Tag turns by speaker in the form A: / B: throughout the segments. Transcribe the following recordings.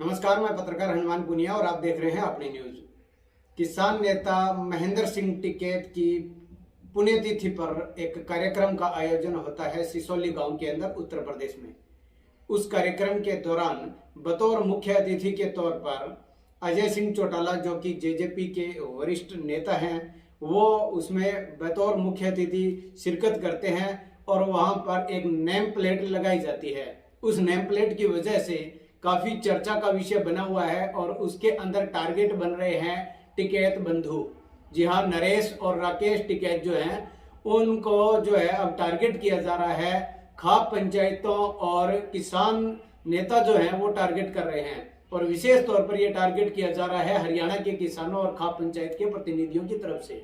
A: नमस्कार, मैं पत्रकार हनुमान पुनिया और आप देख रहे हैं अपनी न्यूज। किसान नेता महेंद्र सिंह टिकैत की पुण्यतिथि पर एक कार्यक्रम का आयोजन होता है सिसोली गांव के अंदर उत्तर प्रदेश में। उस कार्यक्रम के दौरान बतौर मुख्य अतिथि के तौर पर अजय सिंह चौटाला, जो कि जेजेपी के वरिष्ठ नेता हैं, वो उसमें बतौर मुख्य अतिथि शिरकत करते हैं और वहां पर एक नेम प्लेट लगाई जाती है। उस नेम प्लेट की वजह से काफी चर्चा का विषय बना हुआ है और उसके अंदर टारगेट बन रहे हैं टिकैत बंधु। जी हाँ, नरेश और राकेश टिकैत जो हैं उनको जो है अब टारगेट किया जा रहा है। खाप पंचायतों और किसान नेता जो हैं वो टारगेट कर रहे हैं और विशेष तौर पर यह टारगेट किया जा रहा है हरियाणा के किसानों और खाप पंचायत के प्रतिनिधियों की तरफ से।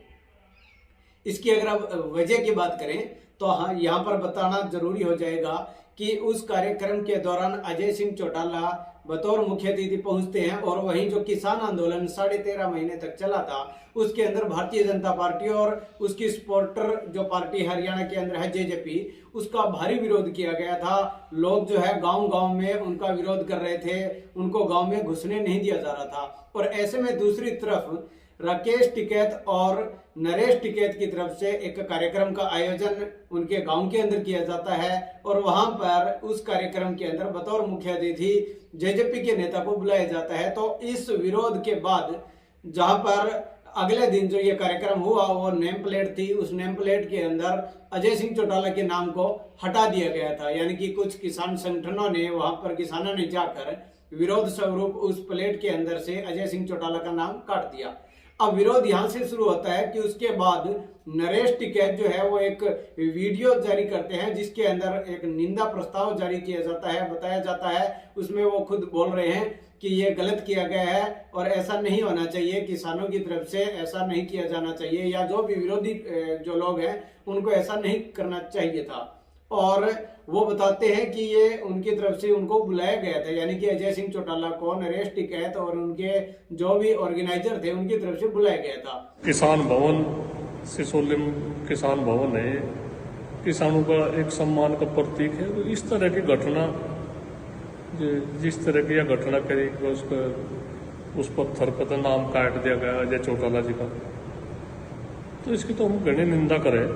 A: इसकी अगर आप वजह की बात करें तो हाँ, यहाँ पर बताना जरूरी हो जाएगा कि उस कार्यक्रम के दौरान अजय सिंह चौटाला बतौर मुख्य अतिथि पहुंचते हैं और वहीं जो किसान आंदोलन 13.5 महीने तक चला था उसके अंदर भारतीय जनता पार्टी और उसकी सपोर्टर जो पार्टी हरियाणा के अंदर है जेजेपी, उसका भारी विरोध किया गया था। लोग जो है गांव गांव में उनका विरोध कर रहे थे, उनको गांव में घुसने नहीं दिया जा रहा था। और ऐसे में दूसरी तरफ राकेश टिकैत और नरेश टिकैत की तरफ से एक कार्यक्रम का आयोजन उनके गांव के अंदर किया जाता है और वहां पर उस कार्यक्रम के अंदर बतौर मुख्य अतिथि जेजेपी के नेता को बुलाया जाता है। तो इस विरोध के बाद जहां पर अगले दिन जो ये कार्यक्रम हुआ वो नेम प्लेट थी, उस नेम प्लेट के अंदर अजय सिंह चौटाला के नाम को हटा दिया गया था। यानी कि कुछ किसान संगठनों ने वहां पर किसानों ने जाकर विरोध स्वरूप उस प्लेट के अंदर से अजय सिंह चौटाला का नाम काट दिया। अब विरोध यहां से शुरू होता है कि उसके बाद नरेश टिकैत जो है वो एक वीडियो जारी करते हैं जिसके अंदर एक निंदा प्रस्ताव जारी किया जाता है। बताया जाता है उसमें वो खुद बोल रहे हैं कि ये गलत किया गया है और ऐसा नहीं होना चाहिए, किसानों की तरफ से ऐसा नहीं किया जाना चाहिए, या जो भी विरोधी जो लोग हैं उनको ऐसा नहीं करना चाहिए था। और वो बताते हैं कि ये उनकी तरफ से उनको बुलाया गया था, यानी कि अजय सिंह चौटाला को नरेश टिकैत और उनके जो भी ऑर्गेनाइजर थे उनकी तरफ से बुलाया गया था।
B: किसान भवन सिसोली किसान भवन है, किसानों का एक सम्मान का प्रतीक है। तो इस तरह की घटना जिस तरह की यह घटना करी उस पत्थर पर तो नाम काट दिया गया अजय चौटाला जी का, तो इसकी तो हम घनी निंदा करें।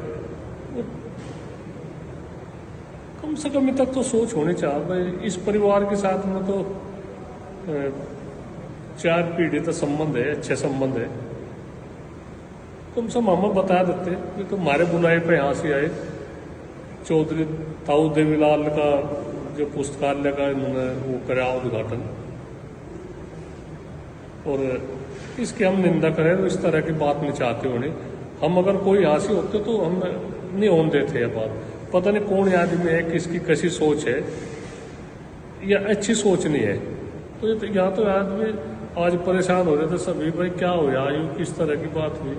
B: कम से कम तक तो सोच होनी चाहिए भाई, इस परिवार के साथ में तो 4 पीढ़ी तक संबंध है, अच्छे संबंध है। कम से कम हमें बता देते कि तुम्हारे बुलाए पे यहाँ से आए। चौधरी ताऊ देवीलाल का जो पुस्तकालय का इन्होंने वो करा उद्घाटन, और इसकी हम निंदा करें। तो इस तरह की बात नहीं चाहते होने। हम अगर कोई यहाँ से होते तो हम नहीं होने देते ये बात। पता नहीं कौन आदमी है, किसकी कैसी सोच है, या अच्छी सोच नहीं है। तो ये यहाँ तो आदमी आज परेशान हो रहे थे सभी, भाई क्या हो रहा है, किस तरह की बात हुई।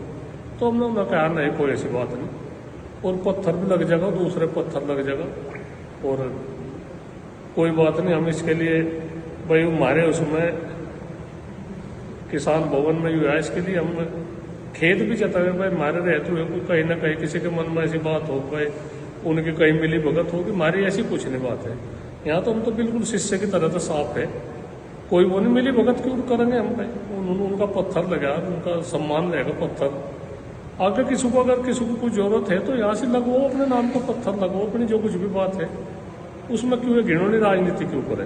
B: तो हमने उन्हें कहा नहीं, कोई ऐसी बात नहीं, और पत्थर भी लग जाएगा, दूसरे पत्थर लग जाएगा, और कोई बात नहीं। हम इसके लिए भाई हमारे उसमें किसान भवन में हुआ है, इसके लिए हम खेद भी जताए भाई हमारे रहते हुए कहीं ना कहीं किसी के मन में ऐसी बात हो, भाई उनकी कहीं मिली भगत होगी, हमारी ऐसी कुछ नहीं बात है। यहाँ तो हम तो बिल्कुल शिष्य की तरह तो साफ है, कोई वो नहीं मिली भगत क्यों करेंगे हम भाई। उन्होंने उनका पत्थर लगा, उनका सम्मान रहेगा पत्थर। आगे किसी को अगर किसी को कुछ जरूरत है तो यहाँ से लगवाओ, अपने नाम का पत्थर लगवाओ, अपनी जो कुछ भी बात है उसमें क्यों घिनौनी राजनीति क्यों करें।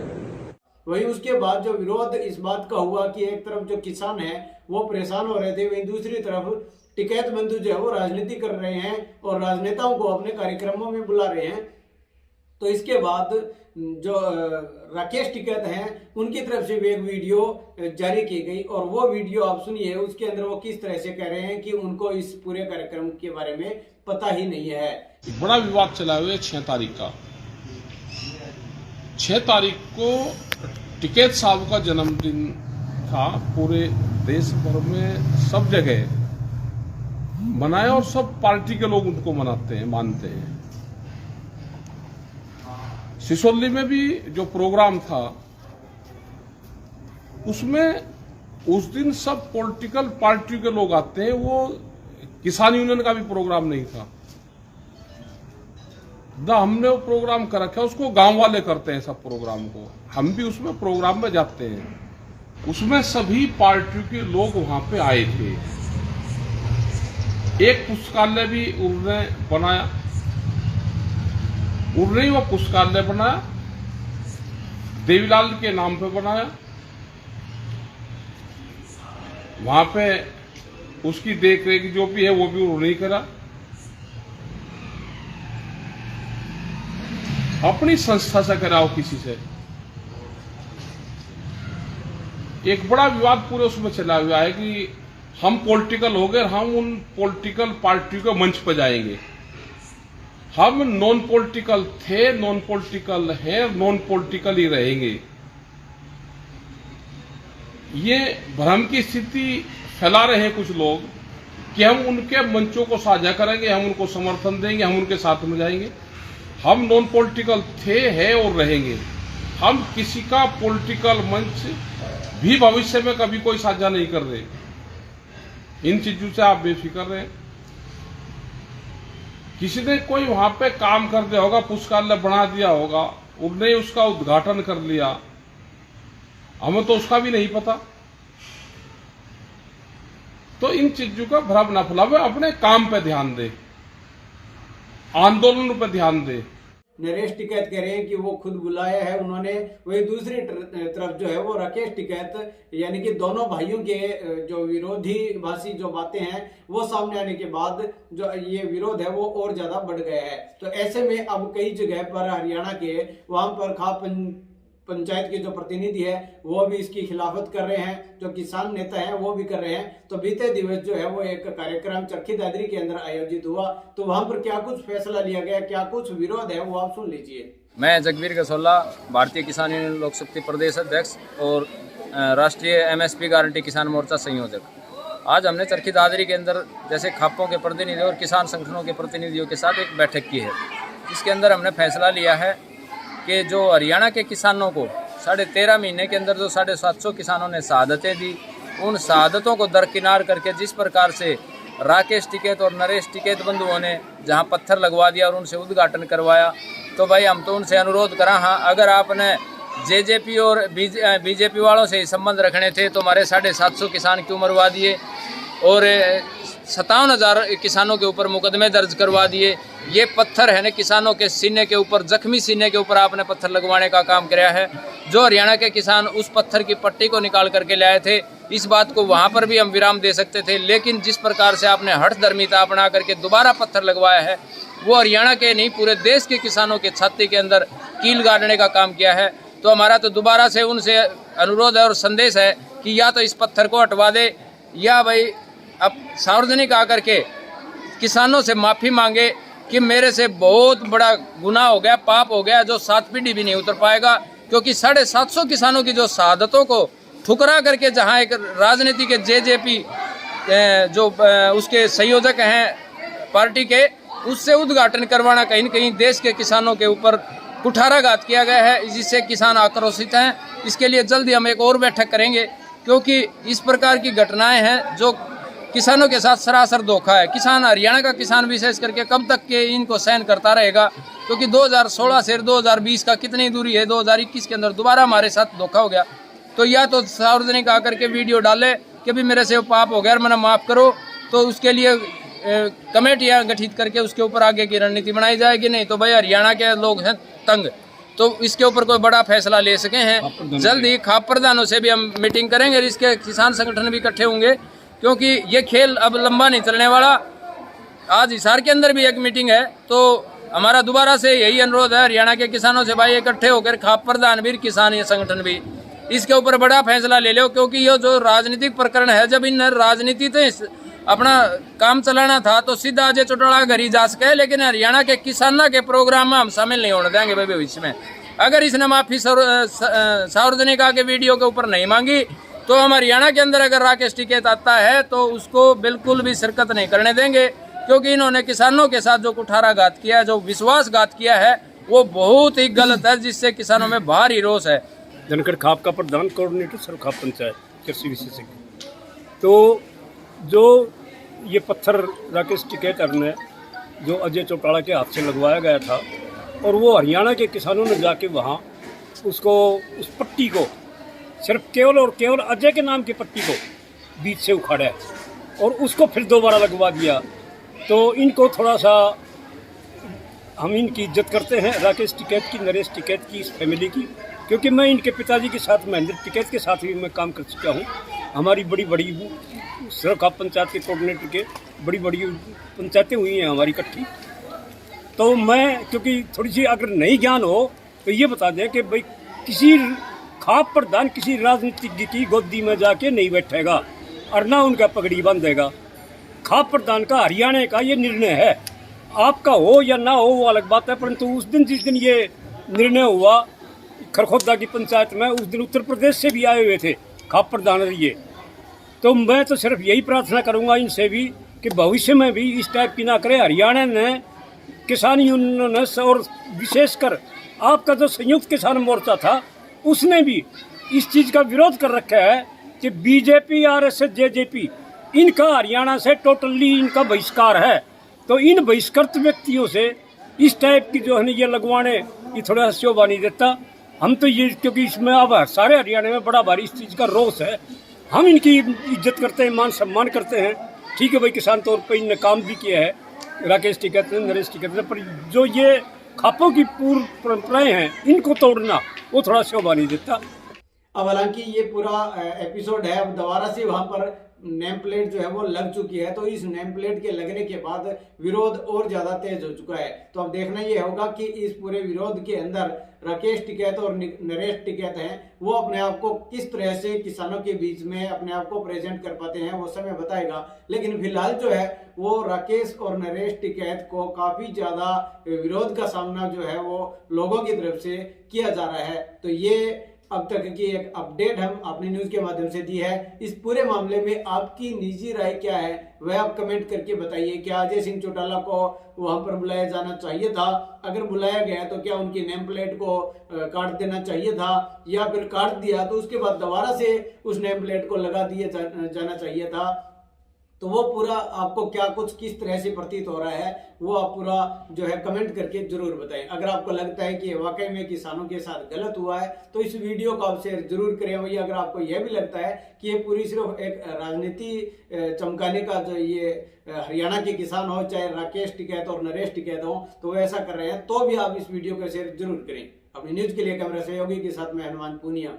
A: वही उसके बाद जो विरोध इस बात का हुआ कि एक तरफ जो किसान है वो परेशान हो रहे थे, वहीं दूसरी तरफ टिकैत बंधु जो है वो राजनीति कर रहे हैं और राजनेताओं को अपने कार्यक्रमों में बुला रहे हैं। तो इसके बाद जो राकेश टिकैत हैं उनकी तरफ से भी एक वीडियो जारी की गई और वो वीडियो आप सुनिए। उसके अंदर वो किस तरह से कह रहे हैं कि उनको इस पूरे कार्यक्रम के बारे में पता ही नहीं है।
C: बड़ा विवाद चला हुआ है 6 तारीख का। 6 तारीख को टिकैत साहब का जन्मदिन था, पूरे देश भर में सब जगह मनाया और सब पार्टी के लोग उनको मनाते हैं, मानते हैं। सिसोली में भी जो प्रोग्राम था उसमें उस दिन सब पॉलिटिकल पार्टी के लोग आते हैं, वो किसान यूनियन का भी प्रोग्राम नहीं था। हमने वो प्रोग्राम कर रखा है, उसको गांव वाले करते हैं सब प्रोग्राम को, हम भी उसमें प्रोग्राम में जाते हैं। उसमें सभी पार्टियों के लोग वहां पे आए थे। एक पुस्तकालय भी उन्होंने बनाया, उन्होंने वो पुस्तकालय बनाया, देवीलाल के नाम पे बनाया। वहां पे उसकी देखरेख जो भी है वो भी उन्होंने ही करा। अपनी संस्था से कराओ किसी से। एक बड़ा विवाद पूरे उसमें चला हुआ है कि हम पॉलिटिकल हो गए, हम उन पॉलिटिकल पार्टियों के मंच पर जाएंगे। हम नॉन पॉलिटिकल थे, नॉन पॉलिटिकल है, नॉन पॉलिटिकल ही रहेंगे। ये भ्रम की स्थिति फैला रहे हैं कुछ लोग कि हम उनके मंचों को साझा करेंगे, हम उनको समर्थन देंगे, हम उनके साथ में जाएंगे। हम नॉन पॉलिटिकल थे, है और रहेंगे। हम किसी का पॉलिटिकल मंच भी भविष्य में कभी कोई साझा नहीं कर रहे। इन चीजों से आप बेफिक्र रहे। किसी ने कोई वहां पे काम कर दिया होगा, पुस्तकालय बना दिया होगा, उन्होंने उसका उद्घाटन कर लिया, हमें तो उसका भी नहीं पता। तो इन चीजों का भ्रम न फैलावे, अपने काम पे ध्यान दे, आंदोलन पे ध्यान दे।
A: नरेश टिकैत कह रहे हैं कि वो खुद बुलाया है उन्होंने। वही दूसरी तरफ जो है वो राकेश टिकैत, यानी कि दोनों भाइयों के जो विरोधी भाषी जो बातें हैं वो सामने आने के बाद जो ये विरोध है वो और ज्यादा बढ़ गया है। तो ऐसे में अब कई जगह पर हरियाणा के वहां पर खाप पंचायत के जो प्रतिनिधि है वो भी इसकी खिलाफत कर रहे हैं, जो किसान नेता हैं वो भी कर रहे हैं। तो बीते दिवस जो है वो एक कार्यक्रम चरखी दादरी के अंदर आयोजित हुआ, तो वहां पर क्या कुछ फैसला लिया गया, क्या कुछ विरोध है, वो आप सुन लीजिए।
D: मैं जगबीर गसोला, भारतीय किसान यूनियन लोक शक्ति प्रदेश अध्यक्ष और राष्ट्रीय MSP गारंटी किसान मोर्चा संयोजक। आज हमने चरखी दादरी के अंदर जैसे खापों के प्रतिनिधि और किसान संगठनों के प्रतिनिधियों के साथ एक बैठक की है, जिसके अंदर हमने फैसला लिया है कि जो हरियाणा के किसानों को 13.5 महीने के अंदर जो 750 किसानों ने शहादतें दी, उन शहादतों को दरकिनार करके जिस प्रकार से राकेश टिकैत और नरेश टिकैत बंधुओं ने जहां पत्थर लगवा दिया और उनसे उद्घाटन करवाया, तो भाई हम तो उनसे अनुरोध करा, हाँ अगर आपने JJP और BJP वालों से ही संबंध रखने थे तो हमारे 750 किसान क्यों मरवा दिए और 57,000 किसानों के ऊपर मुकदमे दर्ज करवा दिए। ये पत्थर है ना किसानों के सीने के ऊपर, जख्मी सीने के ऊपर आपने पत्थर लगवाने का काम किया है। जो हरियाणा के किसान उस पत्थर की पट्टी को निकाल करके लाए थे, इस बात को वहां पर भी हम विराम दे सकते थे, लेकिन जिस प्रकार से आपने हठधर्मिता अपना करके दोबारा पत्थर लगवाया है, वो हरियाणा के नहीं पूरे देश के किसानों के छाती के अंदर कील गाड़ने का काम किया है। तो हमारा तो दोबारा से उनसे अनुरोध है और संदेश है कि या तो इस पत्थर को हटवा दे या भाई अब सार्वजनिक आकर के किसानों से माफ़ी मांगे कि मेरे से बहुत बड़ा गुनाह हो गया, पाप हो गया, जो 7 पीढ़ी भी नहीं उतर पाएगा। क्योंकि 750 किसानों की जो शहादतों को ठुकरा करके जहां एक राजनीति के JJP जो उसके संयोजक हैं पार्टी के, उससे उद्घाटन करवाना कहीं न कहीं देश के किसानों के ऊपर कुठाराघात किया गया है, जिससे किसान आक्रोशित हैं। इसके लिए जल्दी हम एक और बैठक करेंगे, क्योंकि इस प्रकार की घटनाएं हैं जो किसानों के साथ सरासर धोखा है। किसान, हरियाणा का किसान विशेष करके कब तक के इनको सहन करता रहेगा, क्योंकि 2016 से 2020 का कितनी दूरी है, 2021 के अंदर दोबारा हमारे साथ धोखा हो गया। तो या तो सार्वजनिक आकर के वीडियो डाले कि भी मेरे से पाप हो गया, मैंने माफ़ करो, तो उसके लिए कमेटियाँ गठित करके उसके ऊपर आगे की रणनीति बनाई जाएगी। नहीं तो भाई हरियाणा के लोग हैं तंग, तो इसके ऊपर कोई बड़ा फैसला ले सके हैं। जल्द ही खाप प्रधानों से भी हम मीटिंग करेंगे, इसके किसान संगठन भी इकट्ठे होंगे, क्योंकि ये खेल अब लंबा नहीं चलने वाला। आज हिसार के अंदर भी एक मीटिंग है, तो हमारा दोबारा से यही अनुरोध है हरियाणा के किसानों से, भाई इकट्ठे होकर खाप प्रधान भी, किसान ये संगठन भी, इसके ऊपर बड़ा फैसला ले लो। क्योंकि ये जो राजनीतिक प्रकरण है, जब इन राजनीति से अपना काम चलाना था तो सीधा अजय चौटाला घर ही जा सके, लेकिन हरियाणा के किसानों के प्रोग्राम में हम शामिल नहीं होने देंगे भाई भविष्य में। अगर इसने माफ़ी सार्वजनिक आके वीडियो के ऊपर नहीं मांगी, तो हम हरियाणा के अंदर अगर राकेश टिकैत आता है तो उसको बिल्कुल भी शिरकत नहीं करने देंगे, क्योंकि इन्होंने किसानों के साथ जो कुठाराघात किया है, जो विश्वासघात किया है, वो बहुत ही गलत है, जिससे किसानों में भारी रोष है।
E: धनखड़ खाप का प्रधान कोऑर्डिनेटर सर खाप पंचायत कृषि विशेषज्ञ। तो जो ये पत्थर राकेश टिकैत ने जो अजय चौटाला के हाथ से लगवाया गया था, और वो हरियाणा के किसानों ने जाके वहाँ उसको, उस पट्टी को सिर्फ केवल और केवल अजय के नाम की पट्टी को बीच से उखाड़ा है और उसको फिर दोबारा लगवा दिया। तो इनको थोड़ा सा हम इनकी इज्जत करते हैं, राकेश टिकैत की, नरेश टिकैत की, इस फैमिली की, क्योंकि मैं इनके पिताजी के साथ महेंद्र टिकैत के साथ भी मैं काम कर चुका हूँ। हमारी बड़ी बड़ी सरखा पंचायत के कोऑर्डिनेटर के बड़ी बड़ी पंचायतें हुई हैं हमारी इकट्ठी। तो मैं क्योंकि थोड़ी सी अगर नहीं ज्ञान हो तो ये बता दें कि भाई किसी खाप प्रधान किसी राजनीतिज्ञ की गोदी में जाके नहीं बैठेगा और ना उनका पगड़ी बांधेगा। खाप प्रधान का हरियाणा का ये निर्णय है, आपका हो या ना हो वो अलग बात है, परंतु उस दिन जिस दिन ये निर्णय हुआ खरखोदा की पंचायत में, उस दिन उत्तर प्रदेश से भी आए हुए थे खाप प्रधान ये। तो मैं तो सिर्फ यही प्रार्थना करूंगा इनसे भी कि भविष्य में भी इस टाइप की ना करे। हरियाणा ने किसान यूनियन ने और विशेषकर आपका जो संयुक्त किसान मोर्चा था उसने भी इस चीज़ का विरोध कर रखा है कि बीजेपी, आरएसएस, जेजेपी इनका हरियाणा से टोटली इनका बहिष्कार है। तो इन बहिष्कृत व्यक्तियों से इस टाइप की जो है ये लगवाने ये थोड़ा शोभा नहीं देता। हम तो ये क्योंकि इसमें अब सारे हरियाणा में बड़ा भारी इस चीज़ का रोष है, हम इनकी इज्जत करते हैं, मान सम्मान करते हैं। ठीक है भाई, किसान तौर पर इनने काम भी किया है राकेश टिकैत ने, नरेश टिकैत ने, पर जो ये खापों की पूर्व परंपराएं हैं इनको तोड़ना वो थोड़ा शोभा नहीं देता।
A: अब हालांकि ये पूरा एपिसोड है, अब दोबारा से वहां पर नेम प्लेट जो है वो लग चुकी है, तो इस नेम प्लेट के लगने के बाद विरोध और ज्यादा तेज हो चुका है। तो अब देखना ये होगा कि इस पूरे विरोध के अंदर राकेश टिकैत और नरेश टिकैत हैं वो अपने आप को किस तरह से किसानों के बीच में अपने आप को प्रेजेंट कर पाते हैं, वो समय बताएगा। लेकिन फिलहाल जो है वो राकेश और नरेश टिकैत को काफी ज्यादा विरोध का सामना जो है वो लोगों की तरफ से किया जा रहा है। तो ये अब तक की एक अपडेट हम अपनी न्यूज के माध्यम से दी है। इस पूरे मामले में आपकी निजी राय क्या है वह आप कमेंट करके बताइए। क्या अजय सिंह चौटाला को वहां पर बुलाया जाना चाहिए था? अगर बुलाया गया तो क्या उनकी नेम प्लेट को काट देना चाहिए था, या फिर काट दिया तो उसके बाद दोबारा से उस नेम प्लेट को लगा दिया जाना चाहिए था? तो वो पूरा आपको क्या कुछ किस तरह से प्रतीत हो रहा है वो आप पूरा जो है कमेंट करके जरूर बताएं। अगर आपको लगता है कि वाकई में किसानों के साथ गलत हुआ है तो इस वीडियो को आप शेयर जरूर करें। वही अगर आपको यह भी लगता है कि ये पूरी सिर्फ एक राजनीति चमकाने का जो ये हरियाणा के किसान हो, चाहे राकेश टिकैत और नरेश टिकैत हो, तो वो ऐसा कर रहे हैं, तो भी आप इस वीडियो को शेयर जरूर करें। अपनी न्यूज के लिए कैमरा सहयोगी के साथ मैं हनुमान पूनिया।